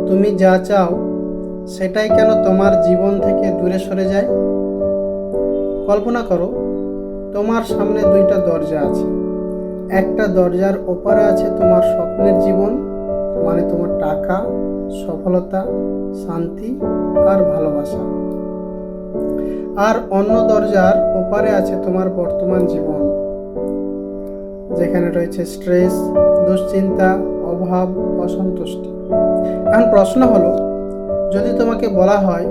তুমি যা চাও সেটাই কেন তোমার জীবন থেকে দূরে সরে যায়? কল্পনা করো, তোমার সামনে দুইটা দরজা আছে। একটা দরজার ওপারে আছে তোমার স্বপ্নের জীবন, মানে তোমার টাকা, সফলতা, শান্তি আর ভালোবাসা। আর অন্য দরজার ওপারে আছে তোমার বর্তমান জীবন, যেখানে রয়েছে স্ট্রেস, দুশ্চিন্তা, অভাব, অসন্তুষ্টি। এখন প্রশ্ন হলো, যদি তোমাকে বলা হয়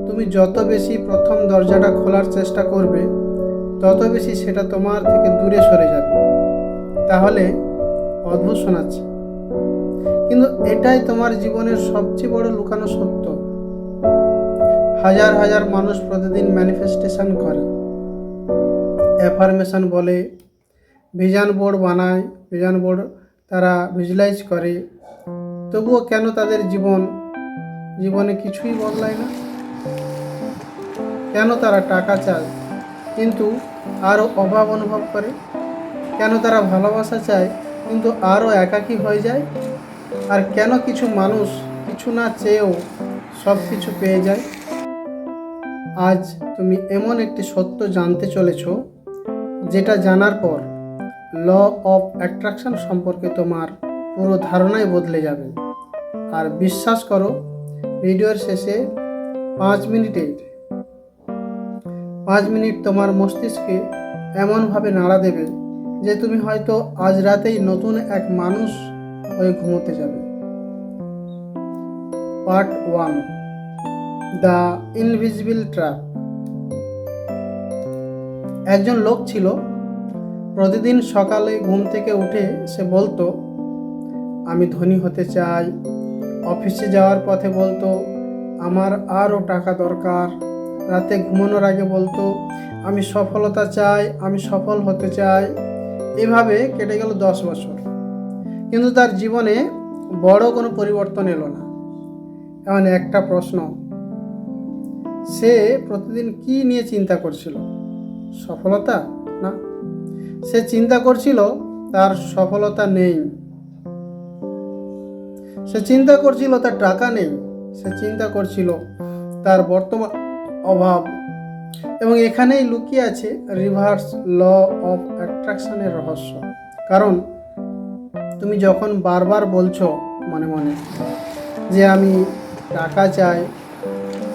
তুমি যত বেশি প্রথম দরজাটা খোলার চেষ্টা করবে, তত বেশি সেটা তোমার থেকে দূরে সরে যাবে, তাহলে অদ্ভুত শোনাচ্ছে, কিন্তু এটাই তোমার জীবনের সবচেয়ে বড় লুকানো সত্য। হাজার হাজার মানুষ প্রতিদিন ম্যানিফেস্টেশন করে, অ্যাফার্মেশন বলে, ভিশন বোর্ড বানায়, ভিশন বোর্ড তারা ভিজুয়ালাইজ করে, তবুও কেন তাদের জীবনে কিছুই বদলায় না? কেন তারা টাকা চায় কিন্তু আরও অভাব অনুভব করে? কেন তারা ভালোবাসা চায় কিন্তু আরও একাকী হয়ে যায়? আর কেন কিছু মানুষ কিছু না চেয়েও সব কিছু পেয়ে যায়? আজ তুমি এমন একটি সত্য জানতে চলেছ, যেটা জানার পর ল অফ অ্যাট্রাকশন সম্পর্কে তোমার পুরো ধারণাই বদলে যাবে। আর বিশ্বাস করো, ভিডিওর শেষে 5 মিনিট তোমার মস্তিষ্কে এমনভাবে নাড়া দেবে যে তুমি হয়তো আজ রাতেই নতুন এক মানুষ হয়ে ঘুমোতে যাবে। Part 1, the invisible trap. একজন লোক ছিল, প্রতিদিন সকালে ঘুম থেকে উঠে সে বলতো, আমি ধনী হতে চাই। অফিসে যাওয়ার পথে বলতো, আমার আরও টাকা দরকার। রাতে ঘুমানোর আগে বলতো, আমি সফলতা চাই, আমি সফল হতে চাই। এভাবে কেটে গেল 10 বছর, কিন্তু তার জীবনে বড় কোনো পরিবর্তন এলো না। এমন একটা প্রশ্ন, সে প্রতিদিন কি নিয়ে চিন্তা করছিল? সফলতা? না, সে চিন্তা করছিল তার সফলতা নেই। সে চিন্তা করছিল তার টাকা নেই। সে চিন্তা করছিল তার বর্তমান অভাব। এবং এখানেই লুকিয়ে আছে রিভার্স ল অফ অ্যাট্রাকশনের রহস্য। কারণ তুমি যখন বারবার বলছো মনে মনে যে আমি টাকা চাই,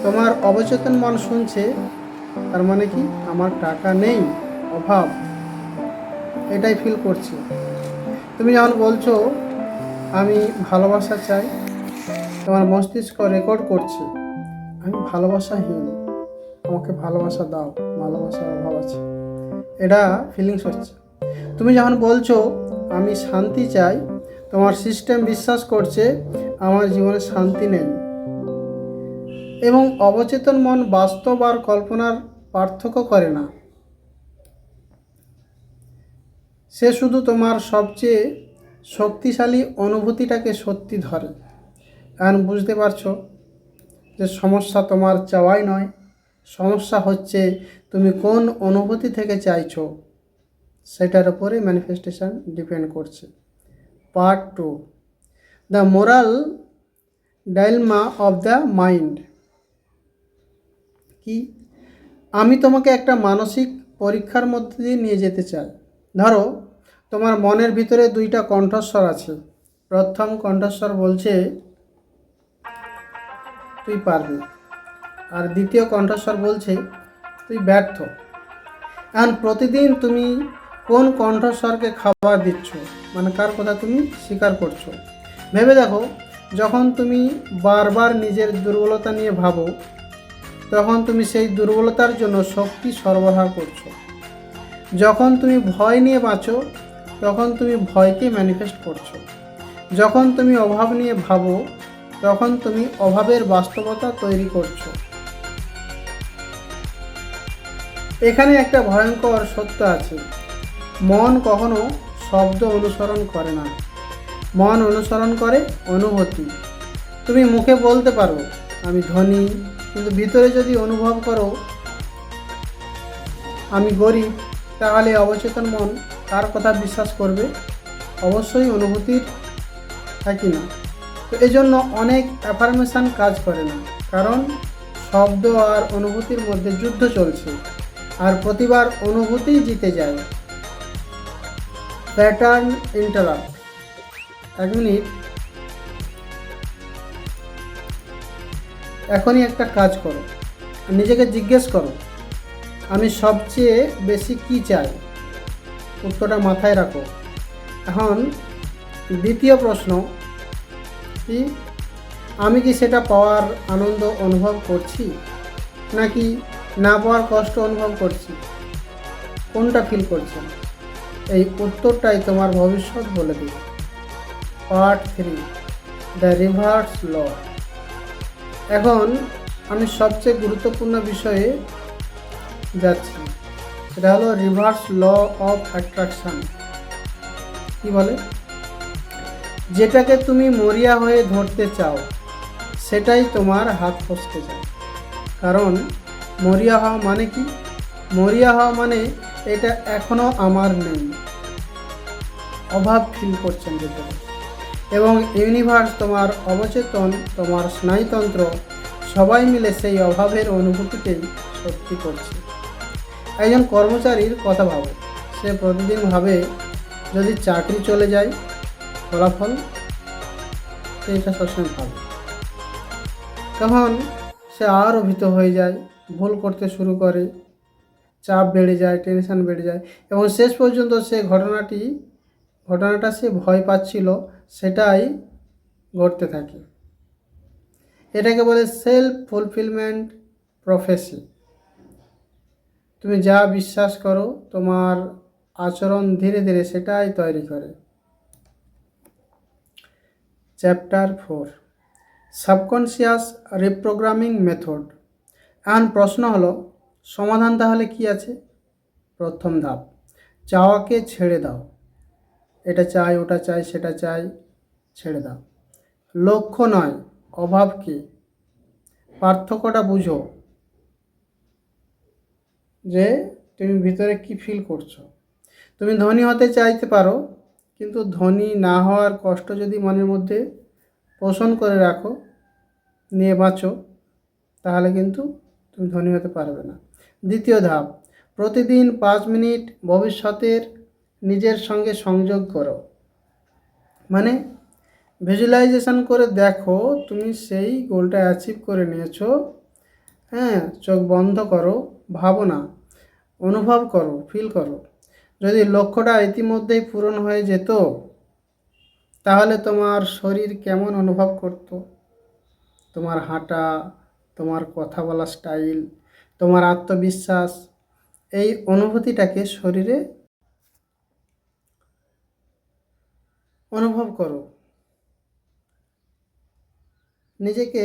তোমার অবচেতন মন শুনছে, তার মানে কি আমার টাকা নেই, অভাব, এটাই ফিল করছে। তুমি যখন বলছো আমি ভালোবাসা চাই, তোমার মস্তিষ্ক রেকর্ড করছে আমি ভালোবাসাহীন, আমাকে ভালোবাসা দাও, ভালোবাসার অভাব আছে, এটা ফিলিংস হচ্ছে। তুমি যখন বলছো আমি শান্তি চাই, তোমার সিস্টেম বিশ্বাস করছে আমার জীবনে শান্তি নেই। এবং অবচেতন মন বাস্তব আর কল্পনার পার্থক্য করে না, সে শুধু তোমার সবচেয়ে শক্তিশালী অনুভূতিটাকে সত্যি ধরে। এখন বুঝতে পারছো যে সমস্যা তোমার চাওয়াই নয়, সমস্যা হচ্ছে তুমি কোন অনুভূতি থেকে চাইছো, সেটার উপরে ম্যানিফেস্টেশন ডিপেন্ড করছে। Part 2, the moral dilemma of the mind. কি? আমি তোমাকে একটা মানসিক পরীক্ষার মধ্যে দিয়ে নিয়ে যেতে চাই। ধরো, তোমার মনের ভিতরে 2টা কণ্ঠস্বর আছে। প্রথম কণ্ঠস্বর বলছে তুই পারবি, আর দ্বিতীয় কণ্ঠস্বর বলছে তুই ব্যর্থ। এখন প্রতিদিন তুমি কোন কণ্ঠস্বরকে খাবার দিচ্ছ, মানে কার কথা তুমি স্বীকার করছো? ভেবে দেখো, যখন তুমি বারবার নিজের দুর্বলতা নিয়ে ভাবো, তখন তুমি সেই দুর্বলতার জন্য শক্তি সরবরাহ করছো। যখন তুমি ভয় নিয়ে বাঁচো, তখন তুমি ভয়কে ম্যানিফেস্ট করছো। যখন তুমি অভাব নিয়ে ভাবো, তখন তুমি অভাবের বাস্তবতা তৈরি করছো। এখানে একটা ভয়ঙ্কর সত্য আছে, মন কখনো শব্দ অনুসরণ করে না, মন অনুসরণ করে অনুভূতি। তুমি মুখে বলতে পারো আমি ধনী, কিন্তু ভিতরে যদি অনুভব করো আমি গরিব, তাহলে অবচেতন মন কার কথা বিশ্বাস করবে? অবশ্যই অনুভূতির, থাকি না। তো এই জন্য অনেক অ্যাফার্মেশন কাজ করে না, কারণ শব্দ আর অনুভূতির মধ্যে যুদ্ধ চলছে, আর প্রতিবার অনুভূতি জিতে যায়। Pattern interrupt. 1 মিনিট, এখনই একটা কাজ করো, নিজেকে জিজ্ঞেস করো, আমি সবচেয়ে বেশি কি চাই? উত্তরটা মাথায় রাখো। এখন দ্বিতীয় প্রশ্ন কি, আমি কি সেটা পাওয়ার আনন্দ অনুভব করছি, নাকি না পাওয়ার কষ্ট অনুভব করছি? কোনটা ফিল করছেন? এই উত্তরটাই তোমার ভবিষ্যৎ বলে দেবে। পার্ট 3, দ্য রিভার্স ল। এখন আমি সবচেয়ে গুরুত্বপূর্ণ বিষয়ে যাচ্ছি, সেটা হলো রিভার্স ল অফ অ্যাট্রাকশন। কি বলে? যেটাকে তুমি মরিয়া হয়ে ধরতে চাও সেটাই তোমার হাত ফসকে যায়। কারণ মরিয়া হওয়া মানে কি? মরিয়া হওয়া মানে এটা এখনও আমার নেই, অভাব ফিল করছেন ভেতরে, এবং ইউনিভার্স, তোমার অবচেতন, তোমার স্নায়ুতন্ত্র সবাই মিলে সেই অভাবের অনুভূতিতেই সত্যি করছে। একজন কর্মচারীর কথা ভাবো, সে প্রতিদিন ভাবে যদি চাকরি চলে যায়, ফলাফল সেইটা সবসময় ভাবে। তখন সে আরও ভীত হয়ে যায়, ভুল করতে শুরু করে, চাপ বেড়ে যায়, টেনশন বেড়ে যায়, এবং শেষ পর্যন্ত সে ঘটনাটা সে ভয় পাচ্ছিল সেটাই ঘটতে থাকে। এটাকে বলে সেলফ ফুলফিলমেন্ট প্রফেসি। তুমি যা বিশ্বাস করো, তোমার আচরণ ধীরে ধীরে সেটাই তৈরি করে। Chapter 4, subconscious reprogramming method. এখন প্রশ্ন হলো, সমাধান তাহলে কি আছে? প্রথম ধাপ, চাওয়াকে ছেড়ে দাও। এটা চাই, ওটা চাই, সেটা চাই, ছেড়ে দাও। লক্ষ্য নয়, অভাব কি? পার্থক্যটা বুঝো, যে তুমি ভিতরে কি ফিল করছো। তুমি ধনী হতে চাইতে পারো, কিন্তু ধনী না হওয়ার কষ্ট যদি মনের মধ্যে পোষণ করে রাখো, নিয়ে বাঁচো, তাহলে কিন্তু তুমি ধনী হতে পারবে না। দ্বিতীয় ধাপ, প্রতিদিন 5 মিনিট ভবিষ্যতের নিজের সঙ্গে সংযোগ করো। মানে ভিজুয়ালাইজেশন করে দেখো তুমি সেই গোলটা অ্যাচিভ করে নিয়েছো। হ্যাঁ, চোখ বন্ধ করো, ভাবো না, অনুভব করো, ফিল করো। যদি লক্ষ্যটা ইতিমধ্যেই পূরণ হয়ে যেত, তাহলে তোমার শরীর কেমন অনুভব করতো? তোমার হাঁটা, তোমার কথা বলা স্টাইল, তোমার আত্মবিশ্বাস, এই অনুভূতিটাকে শরীরে অনুভব করো। নিজেকে,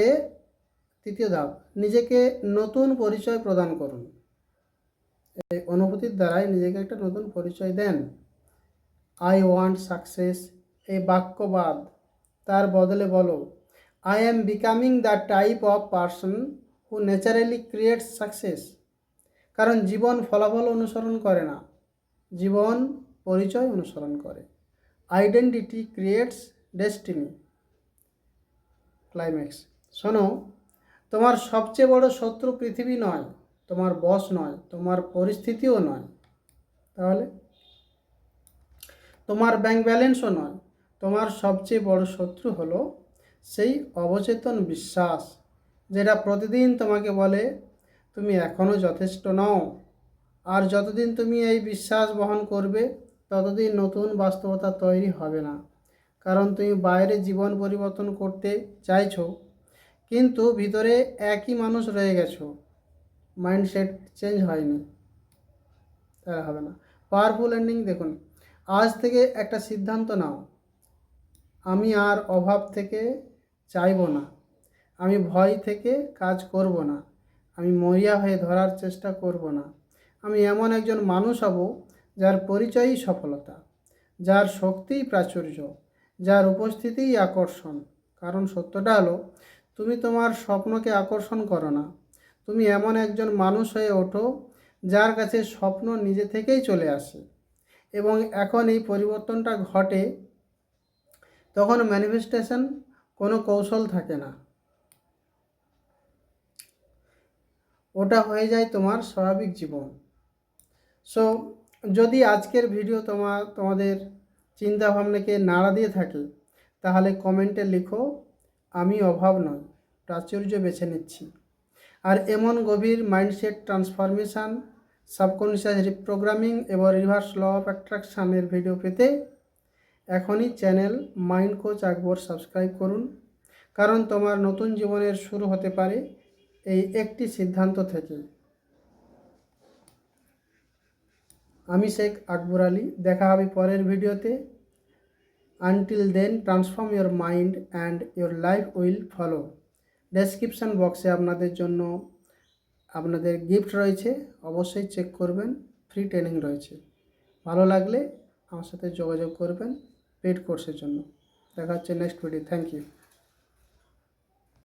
তৃতীয় ধাপ, নিজেকে নতুন পরিচয় প্রদান করুন। এই অনুভূতির দ্বারাই নিজেকে একটা নতুন পরিচয় দেন। আই ওয়ান্ট সাকসেস, এই বাক্যবাদ, তার বদলে বলো, I am becoming the type of person who naturally creates success. কারণ জীবন ফলাফল অনুসরণ করে না, জীবন পরিচয় অনুসরণ করে। Identity creates destiny. ক্লাইম্যাক্স। শোনো, তোমার সবচেয়ে বড় শত্রু পৃথিবী নয়, তোমার বস নয়, তোমার পরিস্থিতিও নয়, তাহলে তোমার ব্যাংক ব্যালেন্সও নয়। তোমার সবচেয়ে বড় শত্রু হলো সেই অবচেতন বিশ্বাস, যেটা প্রতিদিন তোমাকে বলে তুমি এখনও যথেষ্ট নও। আর যতদিন তুমি এই বিশ্বাস বহন করবে, ততদিন নতুন বাস্তবতা তৈরি হবে না। কারণ তুমি বাইরে জীবন পরিবর্তন করতে চাইছো, কিন্তু ভিতরে একই মানুষ রয়ে গেছো, মাইন্ডসেট চেঞ্জ হয়নি, তাহলে হবে না। পাওয়ারফুল এন্ডিং দেখুন, আজ থেকে একটা সিদ্ধান্ত নাও, আমি আর অভাব থেকে চাইব না, আমি ভয় থেকে কাজ করব না, আমি মরিয়া হয়ে ধরার চেষ্টা করব না। আমি এমন একজন মানুষ হব যার পরিচয়ই সফলতা, যার শক্তিই প্রাচুর্য, যার উপস্থিতিই আকর্ষণ। কারণ সত্যটা হলো, তুমি তোমার স্বপ্নকে আকর্ষণ করো না, তুমি এমন একজন মানুষ হয়ে ওঠো যার কাছে স্বপ্ন নিজে থেকেই চলে আসে। এবং এখন এই পরিবর্তনটা ঘটে, তখন ম্যানিফেস্টেশন কোনো কৌশল থাকে না, ওটা হয়ে যায় তোমার স্বাভাবিক জীবন। সো যদি আজকের ভিডিও তোমাদের চিন্তা ভাবনাকে নাড়া দিয়ে থাকে, তাহলে কমেন্টে লিখো, আমি অভাব নয়, প্রাচুর্য বেছে নিচ্ছি। আর এমন গভীর মাইন্ডসেট ট্রান্সফরমেশান, সাবকনশিয়াস রিপ্রোগ্রামিং এবং রিভার্স ল অফ অ্যাট্রাকশানের ভিডিও পেতে এখনই চ্যানেল মাইন্ড কোচ আকবর সাবস্ক্রাইব করুন। কারণ তোমার নতুন জীবনের শুরু হতে পারে এই একটি সিদ্ধান্ত থেকে। আমি শেখ আকবর আলী, দেখা হবে পরের ভিডিওতে। Until then, transform your mind and your life will follow. Description বক্সে আপনাদের জন্য আপনাদের গিফট রয়েছে, অবশ্যই চেক করবেন। ফ্রি ট্রেনিং রয়েছে, ভালো লাগলে আমার সাথে যোগাযোগ করবেন পেড কোর্সের জন্য। দেখা হচ্ছে নেক্সট ভিডিও। Thank you.